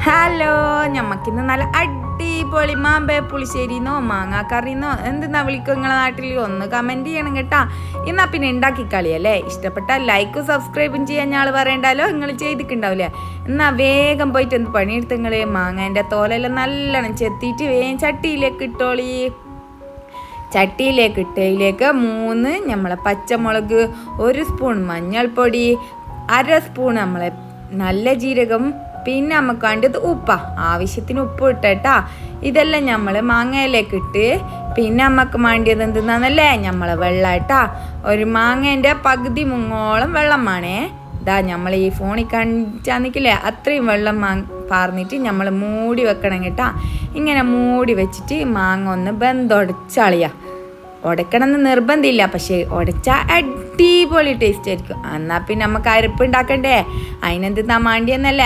Hello, ഞമ്മക്കിന്ന് നല്ല അടിപൊളി മാമ്പഴ പുളിശ്ശേരിന്നോ മാങ്ങാക്കറിന്നോ എന്തെന്നാ വിളിക്കും നിങ്ങളെ നാട്ടിൽ ഒന്ന് കമൻറ്റ് ചെയ്യണം കേട്ടാ. എന്നാ പിന്നെ ഉണ്ടാക്കി കളിയല്ലേ. ഇഷ്ടപ്പെട്ടാൽ ലൈക്കും സബ്സ്ക്രൈബും ചെയ്യാൻ ഞാൾ പറയണ്ടല്ലോ. നിങ്ങൾ ചെയ്തിട്ടുണ്ടാവില്ലേ? എന്നാൽ വേഗം പോയിട്ട് എന്ത് പണിയെടുത്ത് നിങ്ങൾ മാങ്ങേൻ്റെ തോലെല്ലാം നല്ലോണം ചെത്തിയിട്ട് വേഗം ചട്ടിയിലേക്ക് ഇട്ടോളി. ചട്ടിയിലേക്ക് ഇട്ടതിലേക്ക് 3 നമ്മളെ പച്ചമുളക്, 1 സ്പൂൺ മഞ്ഞൾപ്പൊടി, 1/2 സ്പൂൺ നമ്മളെ നല്ല ജീരകം, പിന്നെ നമുക്ക് വേണ്ടത് ഉപ്പാ. ആവശ്യത്തിന് ഉപ്പ് ഇട്ടേട്ടാ. ഇതെല്ലാം നമ്മൾ മാങ്ങയിലേക്ക് ഇട്ട് പിന്നെ നമുക്ക് വേണ്ടിയത് എന്തെന്നാന്നല്ലേ നമ്മളെ വെള്ളം ഇട്ടാ. ഒരു മാങ്ങേൻ്റെ പകുതി മുങ്ങോളം വെള്ളം വേണേ. ഇതാ നമ്മൾ ഈ ഫോണിൽ കാണിച്ചാൽ നിൽക്കില്ലേ അത്രയും വെള്ളം പാർന്നിട്ട് നമ്മൾ മൂടി വെക്കണം കേട്ടാ. ഇങ്ങനെ മൂടി വെച്ചിട്ട് മാങ്ങ ഒന്ന് ബന്ധൊടച്ചളിയാ. ഉടക്കണമെന്ന് നിർബന്ധമില്ല, പക്ഷേ ഉടച്ചാൽ അടിപൊളി ടേസ്റ്റ് ആയിരിക്കും. എന്നാൽ പിന്നെ നമുക്ക് അരപ്പ് ഉണ്ടാക്കണ്ടേ. അതിനെന്താ വേണ്ടിയെന്നല്ല,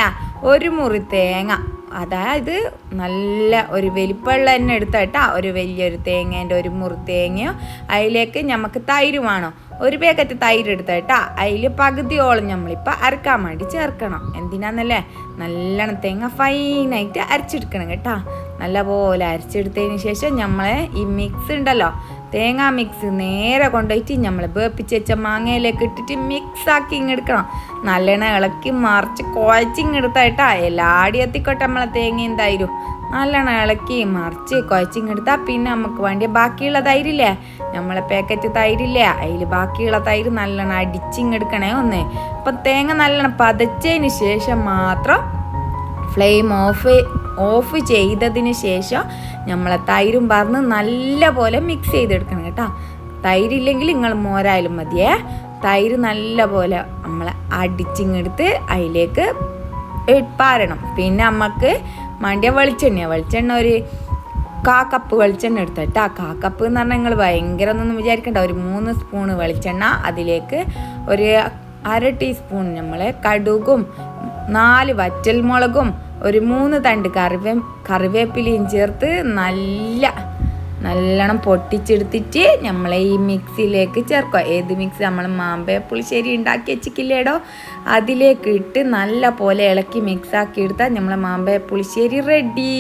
1 മുറി തേങ്ങ, അതായത് നല്ല ഒരു വലിപ്പമുള്ള തന്നെ എടുത്താട്ടാ. ഒരു വലിയൊരു തേങ്ങേൻ്റെ 1 മുറി തേങ്ങയോ, അതിലേക്ക് നമുക്ക് തൈര് വേണം. 1 പാക്കറ്റ് തൈര് എടുത്താട്ടാ. അതിൽ പകുതിയോളം നമ്മളിപ്പോൾ അരക്കാൻ വേണ്ടി ചേർക്കണം. എന്തിനാന്നല്ലേ, നല്ലോണം തേങ്ങ ഫൈനായിട്ട് അരച്ചെടുക്കണം കേട്ടാ. നല്ലപോലെ അരച്ചെടുത്തതിന് ശേഷം നമ്മളെ ഈ മിക്സ് ഉണ്ടല്ലോ, തേങ്ങ മിക്സ് നേരെ കൊണ്ടുപോയിട്ട് നമ്മൾ വേപ്പിച്ച് വെച്ച മാങ്ങയിലേക്ക് ഇട്ടിട്ട് മിക്സാക്കി ഇങ്ങെടുക്കണം. നല്ലോണം ഇളക്കി മറിച്ച് കുഴച്ചിങ്ങെടുത്തായിട്ടാ. എല്ലാടി എത്തിക്കോട്ടെ നമ്മളെ തേങ്ങയും തൈരും. നല്ലോണം ഇളക്കി മറിച്ച് കുഴച്ചിങ്ങെടുത്താൽ പിന്നെ നമുക്ക് വേണ്ടിയ ബാക്കിയുള്ള തൈരില്ലേ, നമ്മളെ പാക്കറ്റ് തൈരില്ലേ, അതിൽ ബാക്കിയുള്ള തൈര് നല്ലോണം അടിച്ചിങ്ങെടുക്കണേ ഒന്ന്. അപ്പം തേങ്ങ നല്ലോണം പതച്ചതിന് ശേഷം മാത്രം ഫ്ലെയിം ഓഫ് ചെയ്തതിന് ശേഷം നമ്മളെ തൈരും പറഞ്ഞ് നല്ല പോലെ മിക്സ് ചെയ്തെടുക്കണം കേട്ടോ. തൈരില്ലെങ്കിൽ നിങ്ങൾ മോരായാലും മതിയേ. തൈര് നല്ല പോലെ നമ്മളെ അടിച്ചിങ്ങെടുത്ത് അതിലേക്ക് പാരണം. പിന്നെ നമുക്ക് വേണ്ടിയ വെളിച്ചെണ്ണ ഒരു 1/4 കപ്പ് വെളിച്ചെണ്ണ എടുത്തിട്ടാ. 1/4 കപ്പ് എന്ന് പറഞ്ഞാൽ നിങ്ങൾ ഭയങ്കര ഒന്നും വിചാരിക്കണ്ട. ഒരു 3 സ്പൂണ് വെളിച്ചെണ്ണ, അതിലേക്ക് ഒരു 1/2 ടീസ്പൂൺ നമ്മളെ കടുകും 4 വറ്റൽമുളകും ഒരു 3 തണ്ട് കറിവേപ്പിലയും ചേർത്ത് നല്ലോണം പൊട്ടിച്ചെടുത്തിട്ട് നമ്മളെ ഈ മിക്സിയിലേക്ക് ചേർക്കുക. ഏത് മിക്സ്, നമ്മൾ മാമ്പഴ പുളിശ്ശേരി ഉണ്ടാക്കി വെച്ചിട്ടില്ലേടോ, അതിലേക്ക് ഇട്ട് നല്ല പോലെ ഇളക്കി മിക്സാക്കി എടുത്താൽ നമ്മളെ മാമ്പഴ പുളിശ്ശേരി റെഡി.